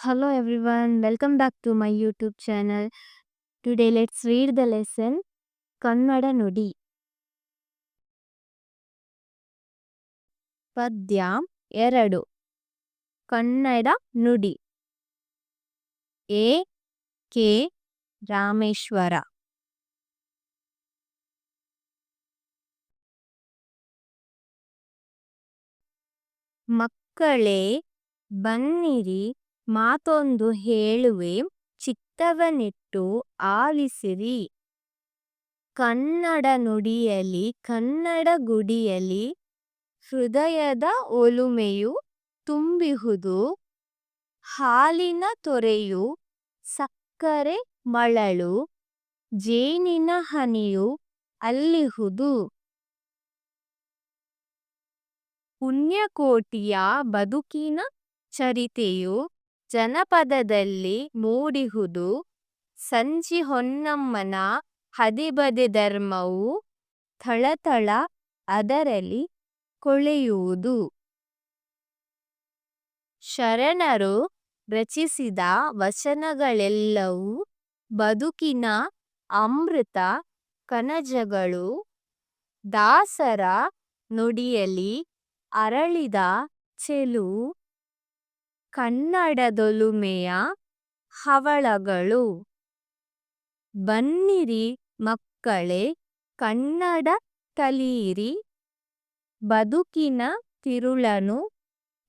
Hello everyone, welcome back to my YouTube channel. Today let's read the lesson Kannada Nudi. ಪದ್ಯ 2 ಕನ್ನಡ ನುಡಿ A K Rameshwara ಮಕ್ಕಳೇ ಬನ್ನಿರಿ ಮಾತೊಂದು ಹೇಳುವೆ ಚಿತ್ತವನಿಟ್ಟು ಆಲಿಸಿರಿ ಕನ್ನಡ ನುಡಿಯಲಿ ಕನ್ನಡ ಗುಡಿಯಲಿ ಹೃದಯದ ಒಲುಮೆಯು ತುಂಬಿಹುದು ಹಾಲಿನ ತೊರೆಯು ಸಕ್ಕರೆ ಮಳಲು ಜೇನಿನ ಹನಿಯು ಅಲ್ಲಿಹುದು ಪುಣ್ಯಕೋಟಿಯ ಬದುಕಿನ ಚರಿತೆಯು ಜನಪದದಲ್ಲಿ ಮೂಡಿಹುದು ಸಂಜಿ ಹೊನ್ನಮ್ಮನ ಹದಿಬದೆ ಧರ್ಮವು ಥಳಥಳ ಅದರಲ್ಲಿ ಕೊಳೆಯುವುದು ಶರಣರು ರಚಿಸಿದ ವಚನಗಳೆಲ್ಲವೂ ಬದುಕಿನ ಅಮೃತ ಕಣಜಗಳು ದಾಸರ ನುಡಿಯಲಿ ಅರಳಿದ ಚೆಲುವು ಕನ್ನಡದೊಲುಮೆಯ ಹವಳಗಳು ಬನ್ನಿರಿ ಮಕ್ಕಳೇ ಕನ್ನಡ ಕಲಿಯಿರಿ ಬದುಕಿನ ತಿರುಳನು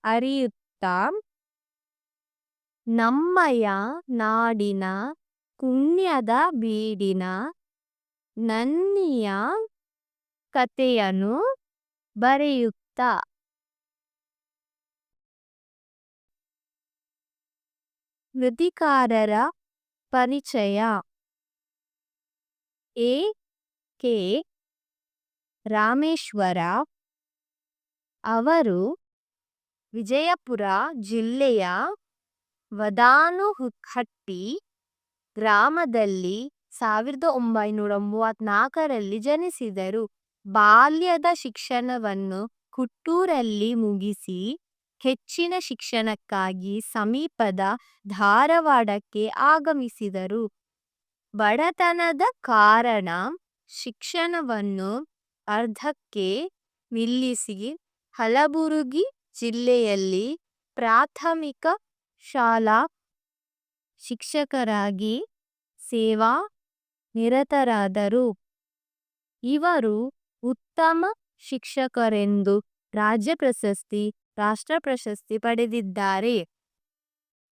ಅರಿಯುತ್ತಾ ನಮ್ಮಯ ನಾಡಿನ ಪುಣ್ಯದ ಬೀಡಿನ ನನ್ನಿಯ ಕಥೆಯನ್ನು ಬರೆಯುತ್ತಾ ಕೃತಿಕಾರರ ಪರಿಚಯ ಎ ಕೆ ರಾಮೇಶ್ವರ ಅವರು ವಿಜಯಪುರ ಜಿಲ್ಲೆಯ ವದಾನುಹಟ್ಟಿ ಗ್ರಾಮದಲ್ಲಿ 1934ರಲ್ಲಿ ಜನಿಸಿದರು. ಬಾಲ್ಯದ ಶಿಕ್ಷಣವನ್ನು ಹುಟ್ಟೂರಲ್ಲಿ ಮುಗಿಸಿ ಹೆಚ್ಚಿನ ಶಿಕ್ಷಣಕ್ಕಾಗಿ ಸಮೀಪದ ಧಾರವಾಡಕ್ಕೆ ಆಗಮಿಸಿದರು. ಬಡತನದ ಕಾರಣ ಶಿಕ್ಷಣವನ್ನು ಅರ್ಧಕ್ಕೆ ನಿಲ್ಲಿಸಿ ಕಲಬುರಗಿ ಜಿಲ್ಲೆಯಲ್ಲಿ ಪ್ರಾಥಮಿಕ ಶಾಲಾ ಶಿಕ್ಷಕರಾಗಿ ಸೇವಾ ನಿರತರಾದರು. ಇವರು ಉತ್ತಮ ಶಿಕ್ಷಕರೆಂದು ರಾಜ್ಯ ಪ್ರಶಸ್ತಿ, ರಾಷ್ಟ್ರ ಪ್ರಶಸ್ತಿ ಪಡೆದಿದ್ದಾರೆ.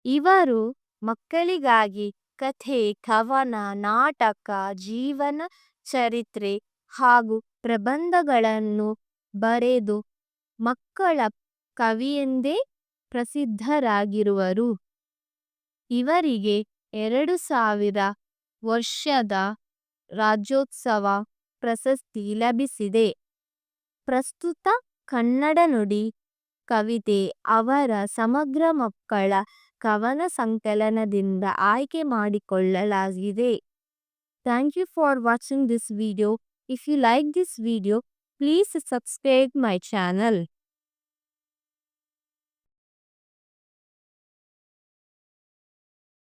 ಇವರು ಮಕ್ಕಳಿಗಾಗಿ ಕಥೆ, ಕವನ, ನಾಟಕ, ಜೀವನ ಚರಿತ್ರೆ ಹಾಗೂ ಪ್ರಬಂಧಗಳನ್ನು ಬರೆದು ಮಕ್ಕಳ ಕವಿಯೆಂದೇ ಪ್ರಸಿದ್ಧರಾಗಿರುವರು. ಇವರಿಗೆ 2000 ವರ್ಷದ ರಾಜ್ಯೋತ್ಸವ ಪ್ರಶಸ್ತಿ ಲಭಿಸಿದೆ. ಪ್ರಸ್ತುತ ಕನ್ನಡ ನುಡಿ ಕವಿತೆ ಅವರ ಸಮಗ್ರ ಮಕ್ಕಳ ಕವನ ಸಂಕಲನದಿಂದ ಆಯ್ಕೆ ಮಾಡಿಕೊಳ್ಳಲಾಗಿದೆ. Thank you for watching this video. If you like this video, please subscribe my channel.